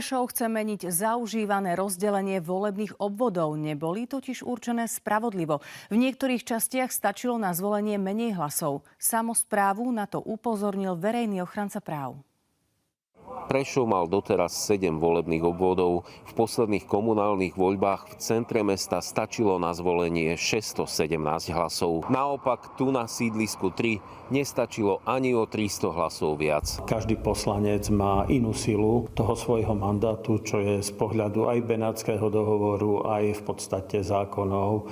Prešov chce meniť zaužívané rozdelenie volebných obvodov. Neboli totiž určené spravodlivo. V niektorých častiach stačilo na zvolenie menej hlasov. Samosprávu na to upozornil verejný ochranca práv. Prešov mal doteraz 7 volebných obvodov. V posledných komunálnych voľbách v centre mesta stačilo na zvolenie 617 hlasov. Naopak tu na sídlisku 3 nestačilo ani o 300 hlasov viac. Každý poslanec má inú silu toho svojho mandátu, čo je z pohľadu aj Benátskeho dohovoru, aj v podstate zákonov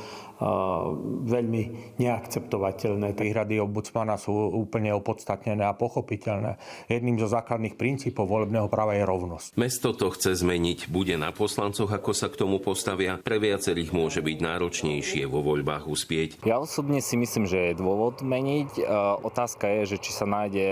veľmi neakceptovateľné. Výhrady ombudsmana sú úplne opodstatnené a pochopiteľné. Jedným zo základných princípov volebného práva je rovnosť. Mesto to chce zmeniť. Bude na poslancoch, ako sa k tomu postavia. Pre viacerých môže byť náročnejšie vo voľbách uspieť. Ja osobne si myslím, že je dôvod meniť. Otázka je, že či sa nájde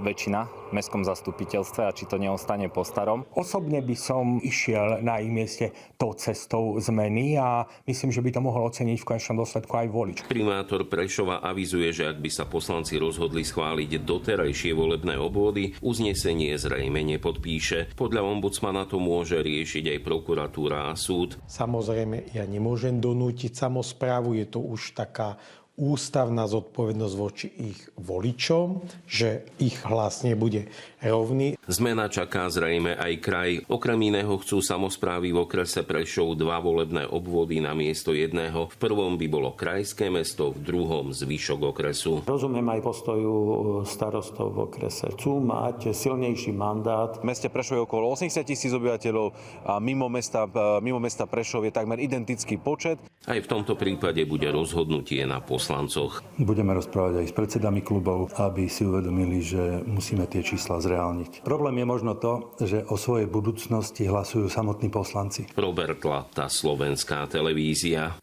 väčšina v mestskom zastupiteľstve a či to neostane po starom. Osobne by som išiel na ich mieste tou cestou zmeny a myslím, že by to mohol oceniť v konečnom dôsledku aj volič. Primátor Prešova avizuje, že ak by sa poslanci rozhodli schváliť doterajšie volebné obvody, uznesenie zrejme nepodpíše. Podľa ombudsmana to môže riešiť aj prokuratúra a súd. Samozrejme, ja nemôžem donútiť samosprávu, je to už taká ústavná zodpovednosť voči ich voličom, že ich hlas nebude rovný. Zmena čaká zrejme aj kraj. Okrem iného chcú samosprávy v okrese Prešov 2 volebné obvody na miesto jedného. V prvom by bolo krajské mesto, v druhom zvyšok okresu. Rozumiem aj postoju starostov v okrese. Chcú mať silnejší mandát. V meste Prešov je okolo 80 000 obyvateľov a mimo mesta Prešov je takmer identický počet. Aj v tomto prípade bude rozhodnutie na poslancoch. Budeme rozprávať aj s predsedami klubov, aby si uvedomili, že musíme tie čísla zreálniť. Problém je možno to, že o svojej budúcnosti hlasujú samotní poslanci. Robert Latta, Slovenská televízia.